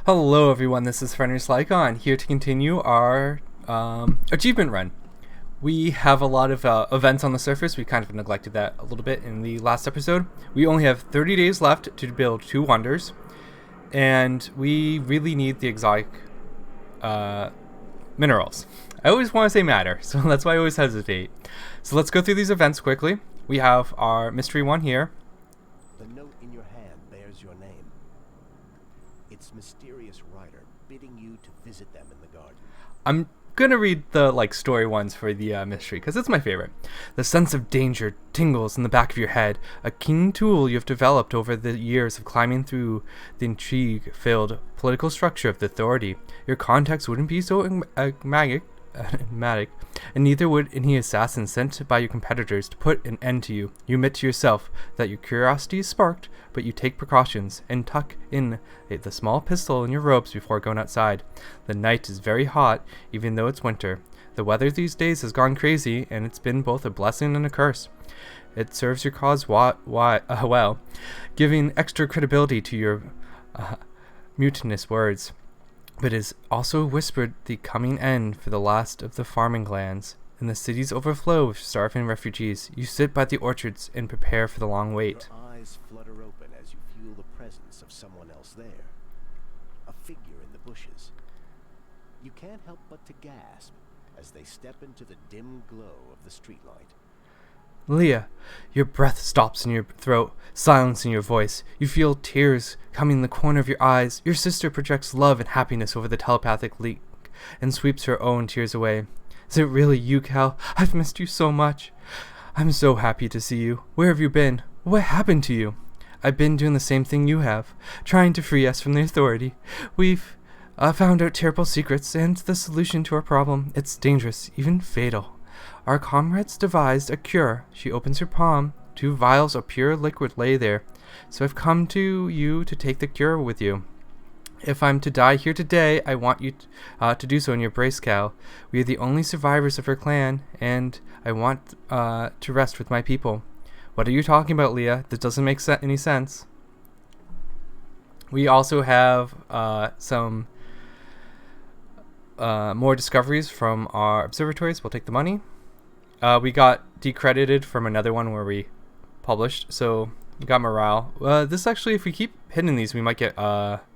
Hello everyone, this is Fenris Lycon here to continue our achievement run. We have a lot of events on the surface. We kind of neglected that a little bit in the last episode. We only have 30 days left to build 2 wonders, and we really need the exotic minerals. I always want to say matter, so that's why I always hesitate. So let's go through these events quickly. We have our mystery one here. The note in your hand bears your name. Its mysterious writer bidding you to visit them in the garden. I'm gonna read the story ones for the mystery because it's my favorite. The sense of danger tingles in the back of your head, a keen tool you have developed over the years of climbing through the intrigue-filled political structure of the authority. Your contacts wouldn't be so enigmatic, and neither would any assassin sent by your competitors to put an end to you. You admit to yourself that your curiosity is sparked, but you take precautions and tuck in the small pistol in your robes before going outside. The night is very hot, even though it's winter. The weather these days has gone crazy, and it's been both a blessing and a curse. It serves your cause well, giving extra credibility to your mutinous words. But it is also whispered the coming end for the last of the farming lands. In the cities overflow with starving refugees, you sit by the orchards and prepare for the long wait. Your eyes flutter open as you feel the presence of someone else there. A figure in the bushes. You can't help but to gasp as they step into the dim glow of the streetlight. Leah, your breath stops in your throat, silence in your voice. You feel tears coming in the corner of your eyes. Your sister projects love and happiness over the telepathic link and sweeps her own tears away. Is it really you, Cal? I've missed you so much. I'm so happy to see you. Where have you been? What happened to you? I've been doing the same thing you have, trying to free us from the authority. We've found out terrible secrets and the solution to our problem. It's dangerous, even fatal. Our comrades devised a cure. She opens her palm. 2 vials of pure liquid lay there. So I've come to you to take the cure with you. If I'm to die here today, I want you to do so in your brace, Cal. We are the only survivors of her clan, and I want to rest with my people. What are you talking about, Leah? That doesn't make any sense. We also have some more discoveries from our observatories. We'll take the money. We got decredited from another one where we published, so we got morale. This actually, if we keep hitting these, we might get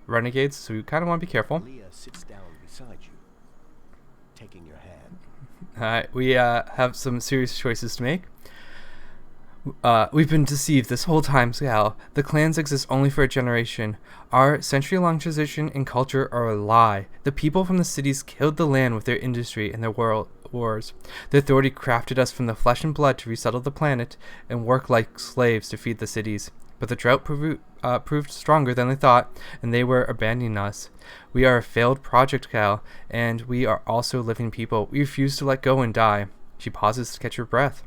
renegades, so we kind of want to be careful. Leah sits down beside you, taking your hand. Alright, we have some serious choices to make. We've been deceived this whole time, Cal. The clans exist only for a generation. Our century-long tradition and culture are a lie. The people from the cities killed the land with their industry and their wars. The authority crafted us from the flesh and blood to resettle the planet and work like slaves to feed the cities. But the drought proved stronger than they thought, and they were abandoning us. We are a failed project, Cal, and we are also living people. We refuse to let go and die. She pauses to catch her breath.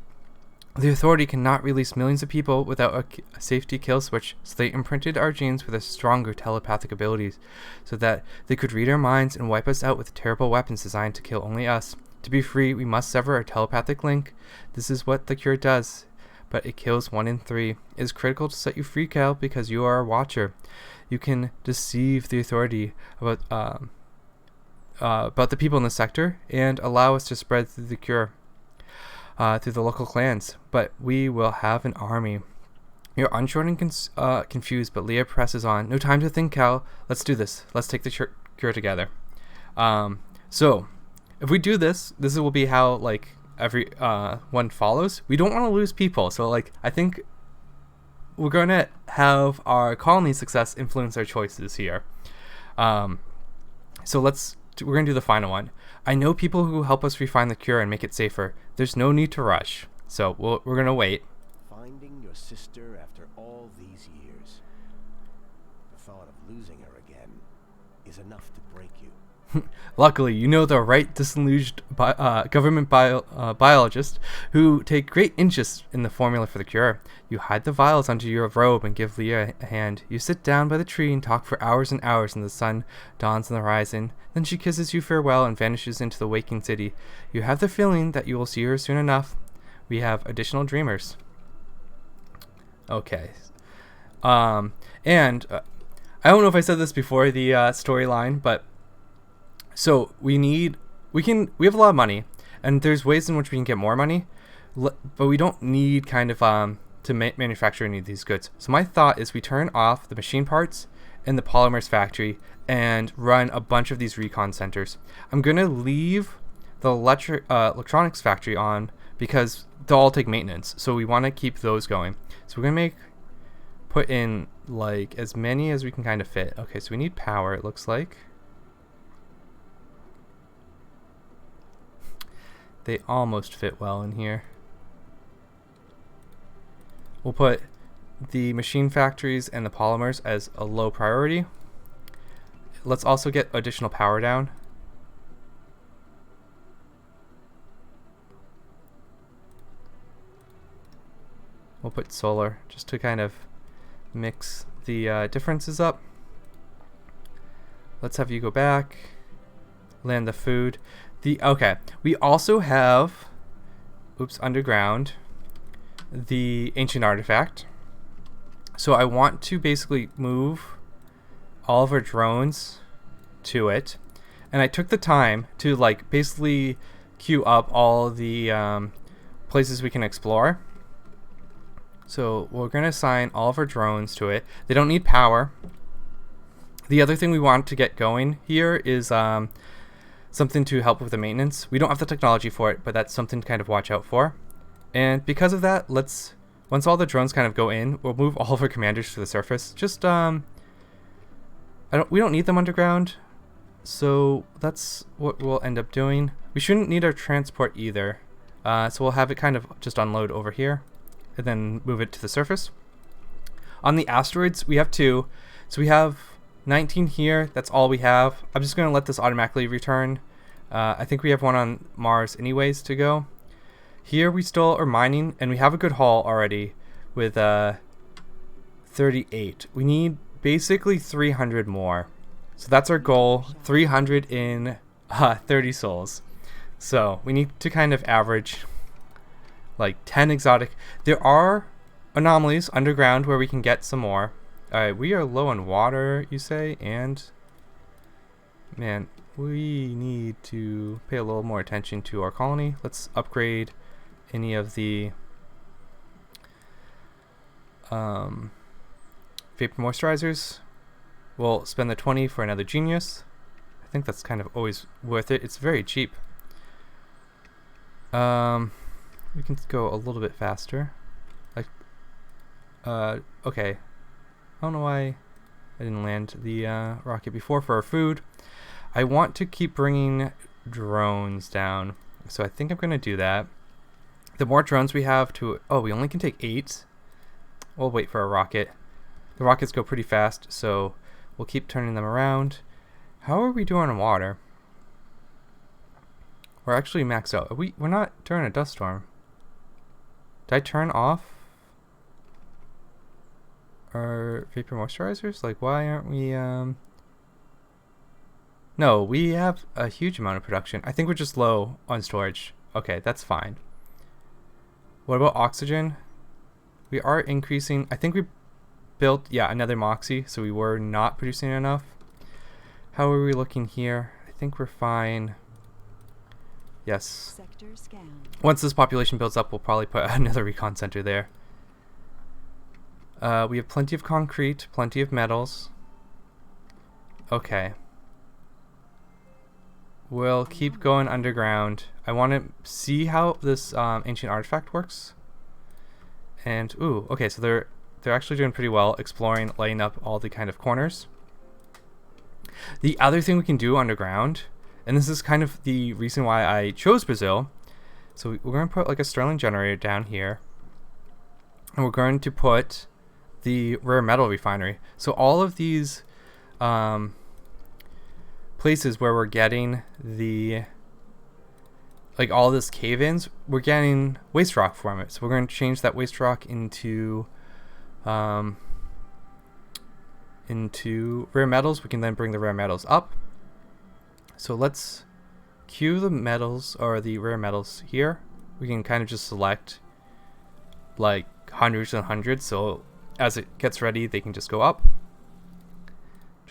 The authority cannot release millions of people without a safety kill switch, so they imprinted our genes with a stronger telepathic abilities, so that they could read our minds and wipe us out with terrible weapons designed to kill only us. To be free, we must sever our telepathic link. This is what the cure does, but it kills 1 in 3. It is critical to set you free, Cal, because you are a watcher. You can deceive the authority about the people in the sector and allow us to spread through the cure. Through the local clans, but we will have an army. You're unsure and confused, but Leah presses on. No time to think, Cal. Let's do this. Let's take the cure together. So, if we do this will be how every one follows. We don't want to lose people, so I think we're going to have our colony success influence our choices here. So we're going to do the final one. I know people who help us refine the cure and make it safer. There's no need to rush. So we're going to wait. Finding your sister after all these years. The thought of losing her again is enough to break you. Luckily, you know the right disillusioned government biologist who take great interest in the formula for the cure. You hide the vials under your robe and give Leah a hand. You sit down by the tree and talk for hours and hours, and the sun dawns on the horizon. Then she kisses you farewell and vanishes into the waking city. You have the feeling that you will see her soon enough. We have additional dreamers. Okay. And I don't know if I said this before the storyline, but so we have a lot of money, and there's ways in which we can get more money, but we don't need kind of to manufacture any of these goods. So my thought is we turn off the machine parts in the polymers factory and run a bunch of these recon centers. I'm gonna leave the electronics factory on because they'll all take maintenance, so we want to keep those going. So we're gonna put in like as many as we can kind of fit. Okay, so we need power, it looks like. They almost fit well in here. We'll put the machine factories and the polymers as a low priority. Let's also get additional power down. We'll put solar just to kind of mix the differences up. Let's have you go back, land the food. Okay, we also have, underground, the ancient artifact. So I want to basically move all of our drones to it, and I took the time to like basically queue up all the places we can explore. So we're going to assign all of our drones to it. They don't need power. The other thing we want to get going here is something to help with the maintenance. We don't have the technology for it, but that's something to kind of watch out for. And because of that, once all the drones kind of go in, we'll move all of our commanders to the surface. Just we don't need them underground, so that's what we'll end up doing. We shouldn't need our transport either, so we'll have it kind of just unload over here and then move it to the surface. On the asteroids, we have 2, so we have 19 here. That's all we have. I'm just going to let this automatically return. I think we have one on Mars anyways to go. Here we still are mining, and we have a good haul already with 38. We need basically 300 more. So that's our goal, 300 in 30 souls. So we need to kind of average like 10 exotic. There are anomalies underground where we can get some more. Alright, we are low on water, you say, and man, we need to pay a little more attention to our colony. Let's upgrade any of the vapor moisturizers. We'll spend the 20 for another genius. I think that's kind of always worth it. It's very cheap. We can go a little bit faster. Like, okay. I don't know why I didn't land the rocket before for our food. I want to keep bringing drones down, so I think I'm going to do that. The more drones we have we only can take 8. We'll wait for a rocket. The rockets go pretty fast, so we'll keep turning them around. How are we doing on water? We're actually maxed out. We're not during a dust storm. Did I turn off our vapor moisturizers? Like, why aren't we No, we have a huge amount of production. I think we're just low on storage. Okay, that's fine. What about oxygen? We are increasing. I think we built, another Moxie, so we were not producing enough. How are we looking here? I think we're fine. Yes. Sector scan. Once this population builds up, we'll probably put another recon center there. We have plenty of concrete, plenty of metals. Okay. We'll keep going underground. I want to see how this ancient artifact works. And okay, so they're actually doing pretty well exploring, laying up all the kind of corners. The other thing we can do underground, and this is kind of the reason why I chose Brazil. So we're going to put like a Stirling generator down here, and we're going to put the rare metal refinery. So all of these places where we're getting all this cave-ins, we're getting waste rock from it. So we're going to change that waste rock into rare metals. We can then bring the rare metals up. So let's queue the metals, or the rare metals here. We can kind of just select like hundreds and hundreds, so as it gets ready they can just go up.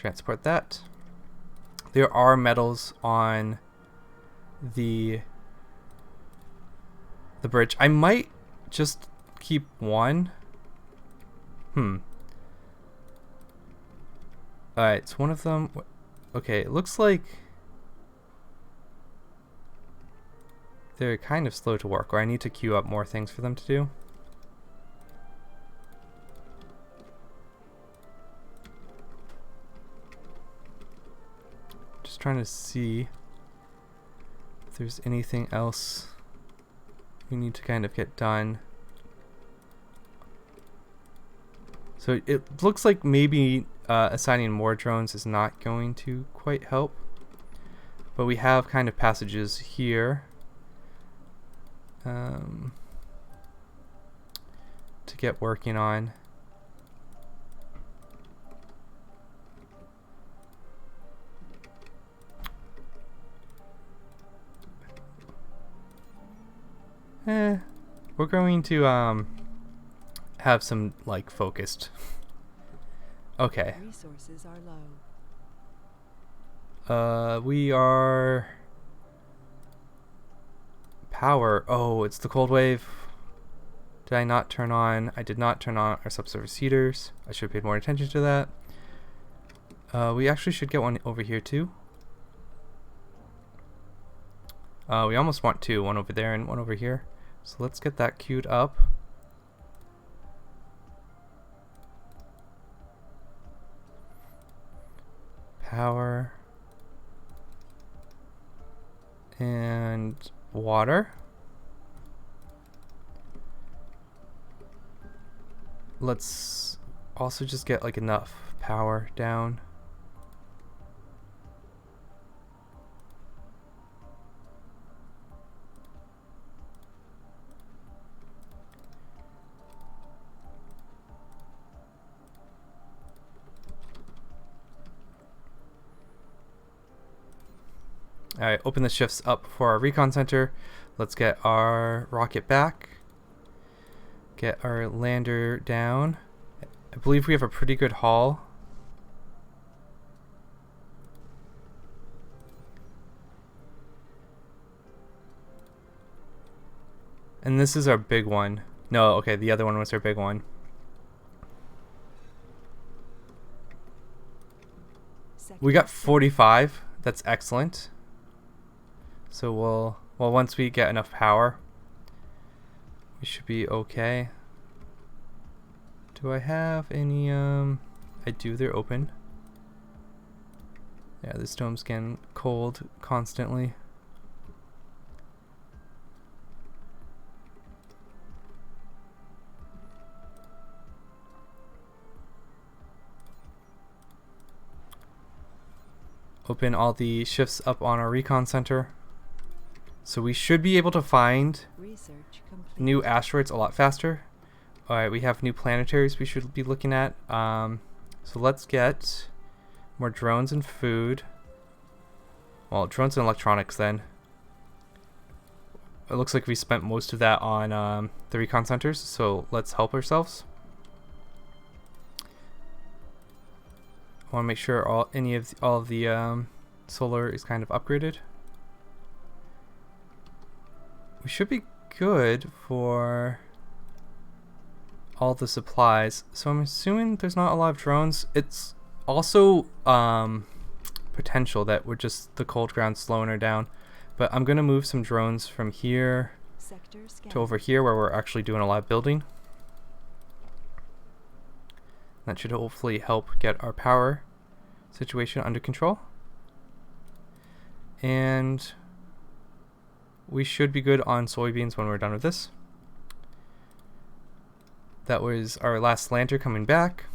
Transport that. There are metals on the bridge. I might just keep one. Alright, so one of them... Okay, it looks like they're kind of slow to work, or I need to queue up more things for them to do. Just trying to see if there's anything else we need to kind of get done. So it looks like maybe assigning more drones is not going to quite help. But we have kind of passages here to get working on. We're going to have some like focused. Okay. Resources are low. We are power. Oh, it's the cold wave. Did I not turn on? I did not turn on our subsurface heaters. I should have paid more attention to that. We actually should get one over here too. We almost want two, one over there and one over here. So let's get that queued up. Power and water. Let's also just get like enough power down. Alright, open the shifts up for our recon center. Let's get our rocket back. Get our lander down. I believe we have a pretty good haul. And this is our big one. No, okay, the other one was our big one. We got 45. That's excellent. So well, once we get enough power, we should be okay. Do I have any, I do, they're open. Yeah, this dome's getting cold constantly. Open all the shifts up on our recon center. So we should be able to find new asteroids a lot faster. Alright, we have new planetaries we should be looking at. So let's get more drones and food. Well, drones and electronics then. It looks like we spent most of that on the recon centers, so let's help ourselves. I want to make sure all of the solar is kind of upgraded. We should be good for all the supplies. So I'm assuming there's not a lot of drones. It's also potential that we're just the cold ground slowing her down. But I'm going to move some drones from here to over here where we're actually doing a lot of building. That should hopefully help get our power situation under control. And we should be good on soybeans when we're done with this. That was our last lantern coming back.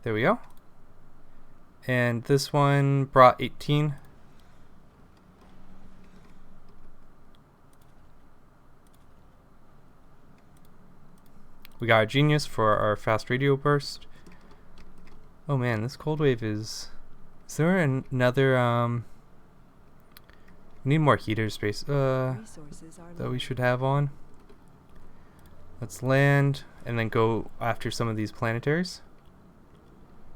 There we go. And this one brought 18. We got a genius for our fast radio burst. Oh man, this cold wave is... Is there another We need more heater space Resources are that low. we should have on. Let's land and then go after some of these planetaries.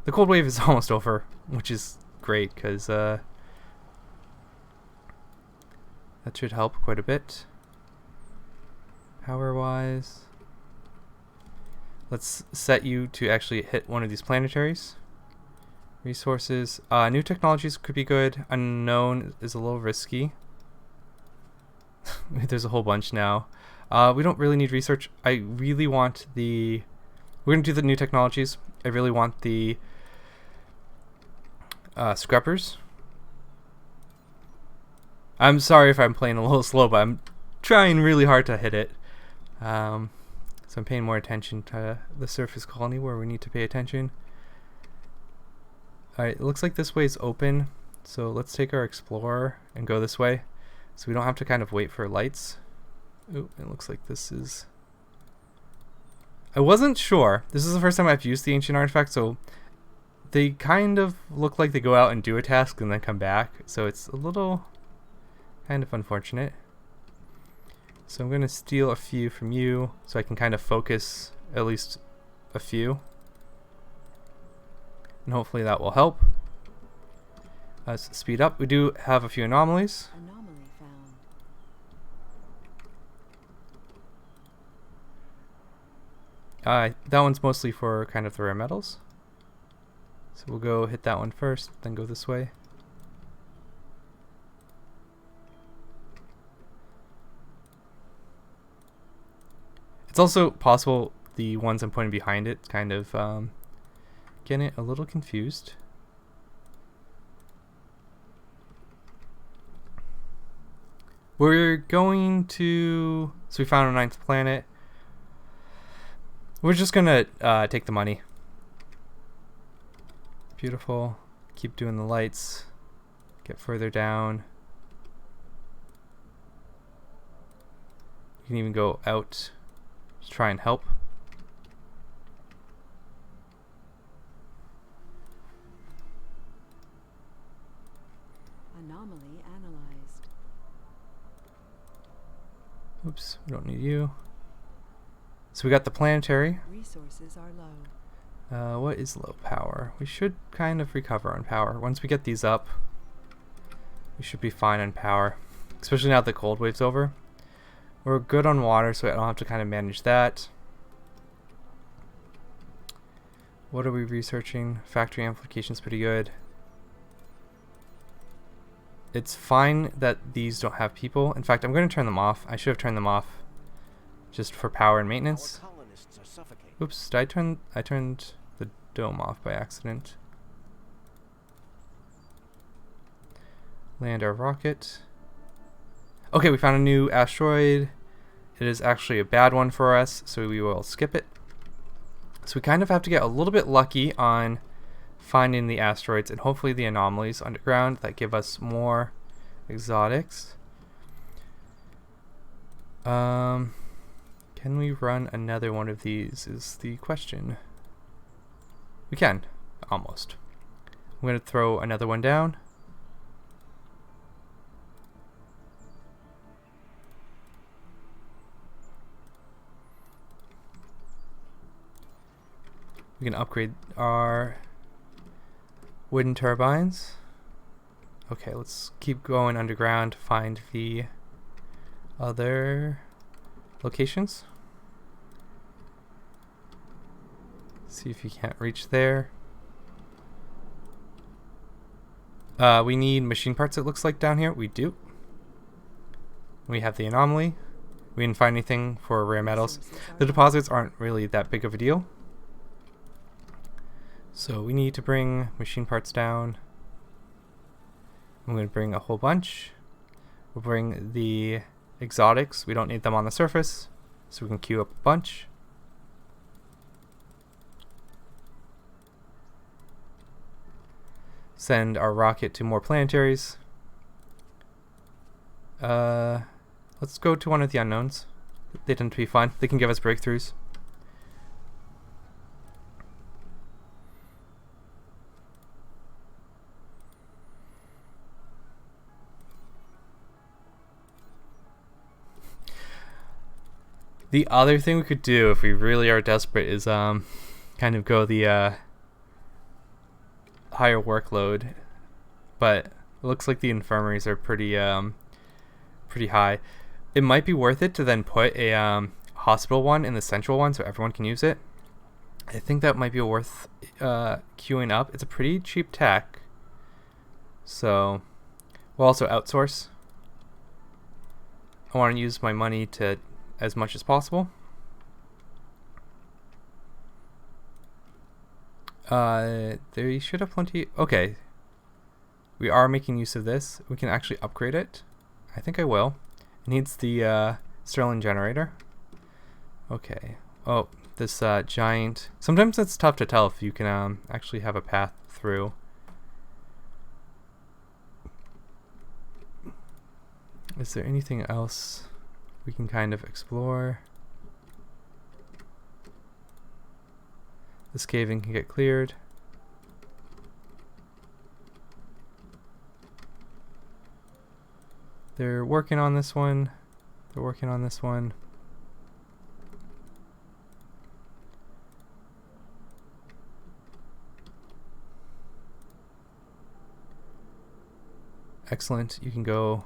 The cold wave is almost over, which is great because that should help quite a bit. Power wise, let's set you to actually hit one of these planetaries. Resources, new technologies could be good. Unknown is a little risky. There's a whole bunch now. We don't really need research. I really want the... We're going to do the new technologies. I really want the scrubbers. I'm sorry if I'm playing a little slow, but I'm trying really hard to hit it. So I'm paying more attention to the surface colony where we need to pay attention. Alright, it looks like this way is open. So let's take our explorer and go this way. So we don't have to kind of wait for lights. Ooh, it looks like this is... I wasn't sure. This is the first time I've used the ancient artifact, so they kind of look like they go out and do a task and then come back. So it's a little kind of unfortunate. So I'm going to steal a few from you so I can kind of focus at least a few. And hopefully that will help. Let's speed up. We do have a few anomalies. Anomaly found. That one's mostly for kind of the rare metals. So we'll go hit that one first, then go this way. It's also possible the ones I'm pointing behind it kind of getting it a little confused. We're going to... So we found a 9th planet. We're just gonna take the money. Beautiful. Keep doing the lights. Get further down. You can even go out to try and help. Anomaly analyzed. Oops, we don't need you. So we got the planetary. Resources are low. What is low power? We should kind of recover on power. Once we get these up, we should be fine on power. Especially now that the cold wave's over. We're good on water, so I don't have to kind of manage that. What are we researching? Factory amplification's pretty good. It's fine that these don't have people. In fact, I'm going to turn them off. I should have turned them off just for power and maintenance. Our colonists are suffocating. Oops, did I turned the dome off by accident. Land our rocket. Okay, we found a new asteroid. It is actually a bad one for us, so we will skip it. So we kind of have to get a little bit lucky on finding the asteroids and hopefully the anomalies underground that give us more exotics. Can we run another one of these is the question. We can, almost. I'm going to throw another one down. We can upgrade our wooden turbines. Okay, let's keep going underground to find the other locations. See if you can't reach there. We need machine parts, it looks like, down here. We do. We have the anomaly. We didn't find anything for rare metals. The deposits aren't really that big of a deal. So we need to bring machine parts down. I'm going to bring a whole bunch. We'll bring the exotics. We don't need them on the surface, so we can queue up a bunch. Send our rocket to more planetaries. Let's go to one of the unknowns. They tend to be fun. They can give us breakthroughs. The other thing we could do if we really are desperate is kind of go the higher workload, but it looks like the infirmaries are pretty high. It might be worth it to then put a hospital one in the central one so everyone can use it. I think that might be worth queuing up. It's a pretty cheap tech, so we'll also outsource. I want to use my money to as much as possible. They should have plenty. Okay, we are making use of this. We can actually upgrade it. I think I will. It needs the Sterling generator. Okay. Oh, this giant. Sometimes it's tough to tell if you can actually have a path through. Is there anything else we can kind of explore? This caving can get cleared. They're working on this one. They're working on this one. Excellent. You can go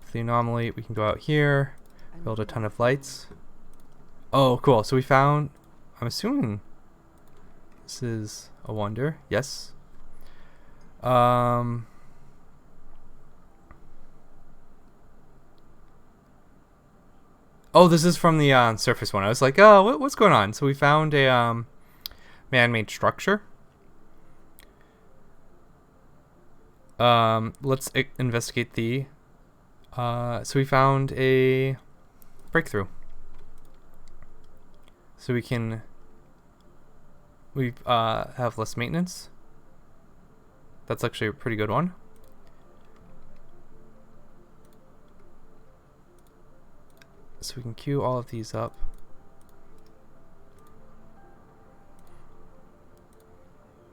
to the anomaly. We can go out here, build a ton of lights. Oh, cool. So we found, I'm assuming this is a wonder. Yes. Oh, this is from the surface one. I was like, oh, what's going on? So we found a man-made structure. Let's investigate the. So we found a breakthrough. So we have less maintenance. That's actually a pretty good one. So we can queue all of these up.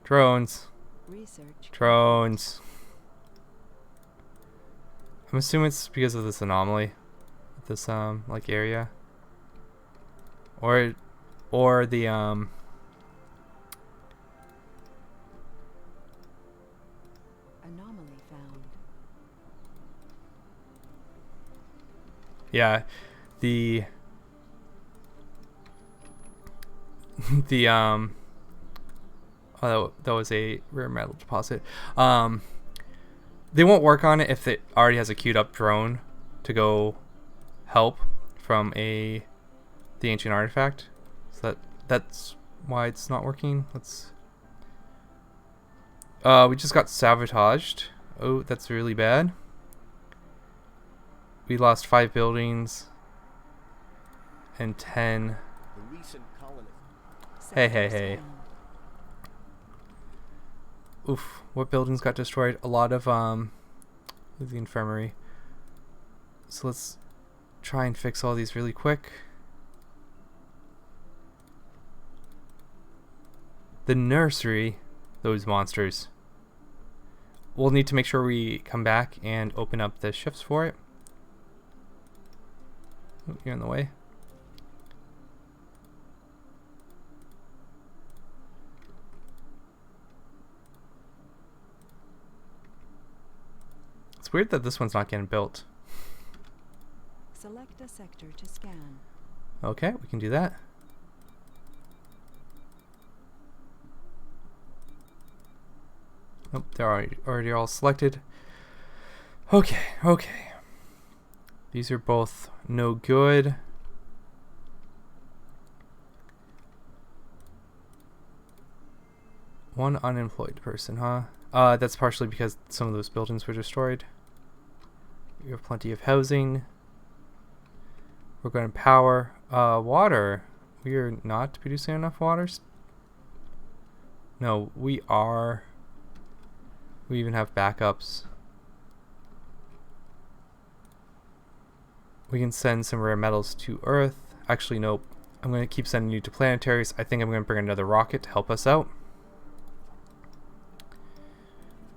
Drones. Research. Drones. I'm assuming it's because of this anomaly, this like area, or the Anomaly found. yeah, the oh, that was a rare metal deposit. They won't work on it if it already has a queued up drone to go help from the ancient artifact. So that's why it's not working. We just got sabotaged. Oh, that's really bad. We lost 5 buildings and 10. The recent colonist. Hey. Oof, what buildings got destroyed? A lot of the infirmary. So let's try and fix all these really quick. The nursery, those monsters. We'll need to make sure we come back and open up the shifts for it. Oh, you're in the way. It's weird that this one's not getting built. Select a sector to scan. Okay, we can do that. Nope, they're already all selected. Okay. These are both no good. One unemployed person, huh? That's partially because some of those buildings were destroyed. We have plenty of housing. We're going to power. Water. We are not producing enough water. No, we are. We even have backups. We can send some rare metals to Earth. Actually, nope. I'm going to keep sending you to planetaries. I think I'm going to bring another rocket to help us out.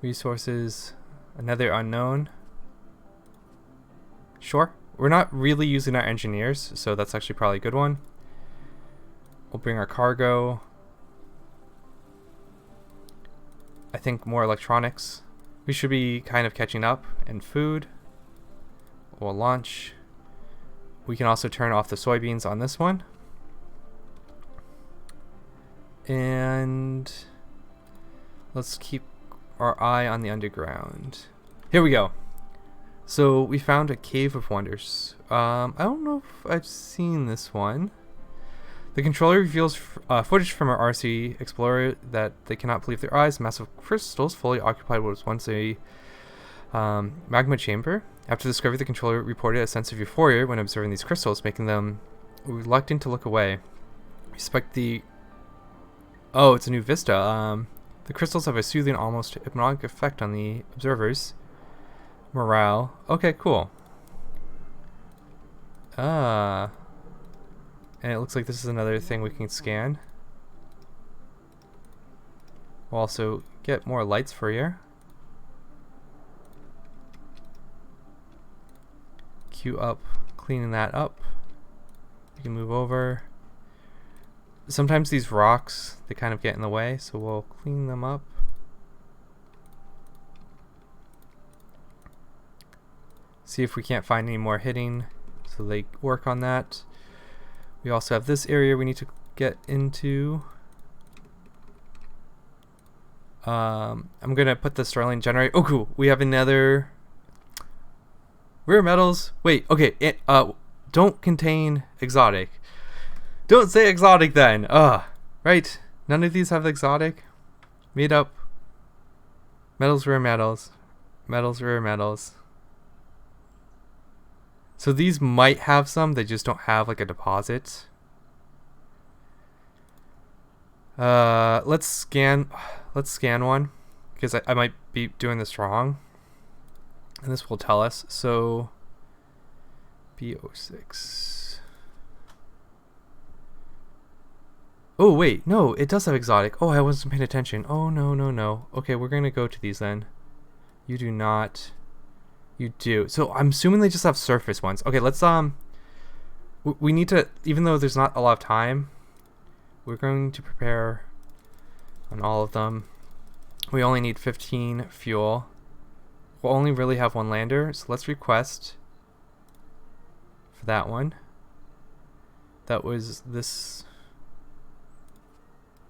Resources. Another unknown. Sure. We're not really using our engineers, so that's actually probably a good one. We'll bring our cargo. I think more electronics. We should be kind of catching up. And food. We'll launch. We can also turn off the soybeans on this one. And let's keep our eye on the underground. Here we go. So we found a Cave of Wonders. I don't know if I've seen this one. The controller reveals footage from our RC Explorer that they cannot believe their eyes. Massive crystals fully occupied what was once a magma chamber. After discovery, the controller reported a sense of euphoria when observing these crystals, making them reluctant to look away. Respect the... Oh, it's a new vista. The crystals have a soothing, almost hypnotic effect on the observers. Morale. Okay, cool. And it looks like this is another thing we can scan. We'll also get more lights for you. Queue up, cleaning that up. You can move over. Sometimes these rocks, they kind of get in the way, so we'll clean them up. See if we can't find any more hitting, so they work on that. We also have this area we need to get into. I'm gonna put the Sterling generator. Oh, cool. We have another rare metals. Wait, okay. Don't contain exotic. Don't say exotic then. Right. None of these have exotic. Made up. Metals, rare metals. Metals, rare metals. So these might have some, they just don't have like a deposit. Let's scan one, because I might be doing this wrong. And this will tell us. So B06. Oh wait, no, it does have exotic. Oh, I wasn't paying attention. Oh no. Okay, we're gonna go to these then. You do not. You do. So I'm assuming they just have surface ones. Okay, let's we need to, even though there's not a lot of time, we're going to prepare on all of them. We only need 15 fuel. We'll only really have one lander, so let's request for that one. That was this.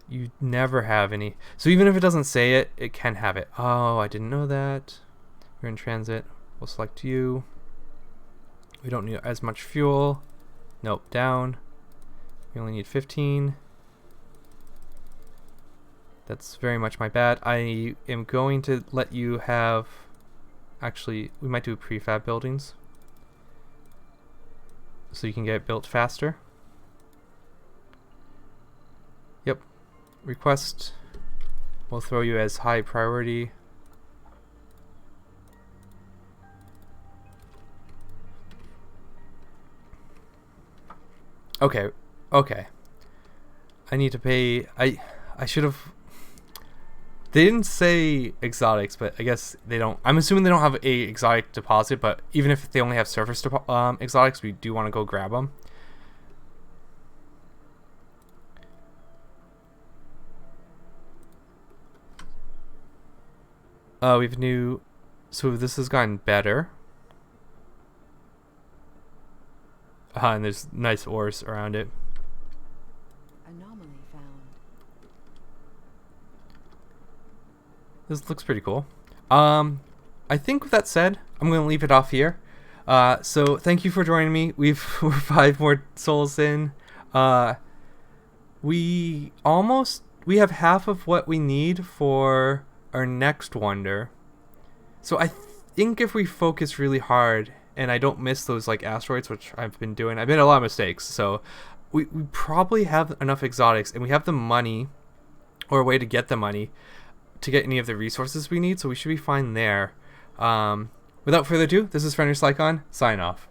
You never have any. So even if it doesn't say it, it can have it. Oh, I didn't know that. We're in transit. We'll select you. We don't need as much fuel. Nope, down. We only need 15. That's very much my bad. I am going to let you have... Actually, we might do prefab buildings, so you can get built faster. Yep. Request. We'll throw you as high priority. Okay. I need to pay. I should have. They didn't say exotics, but I guess they don't. I'm assuming they don't have a exotic deposit, but even if they only have surface exotics, we do want to go grab them. We've new. So this has gotten better. And there's nice ores around it. Anomaly found. This looks pretty cool. I think with that said, I'm going to leave it off here. So thank you for joining me. we're 5 more souls in. We have half of what we need for our next wonder. So I think if we focus really hard and I don't miss those like asteroids, which I've been doing, I've made a lot of mistakes. So we probably have enough exotics, and we have the money, or a way to get the money, to get any of the resources we need. So we should be fine there. Without further ado, this is Fenrir Slycon, sign off.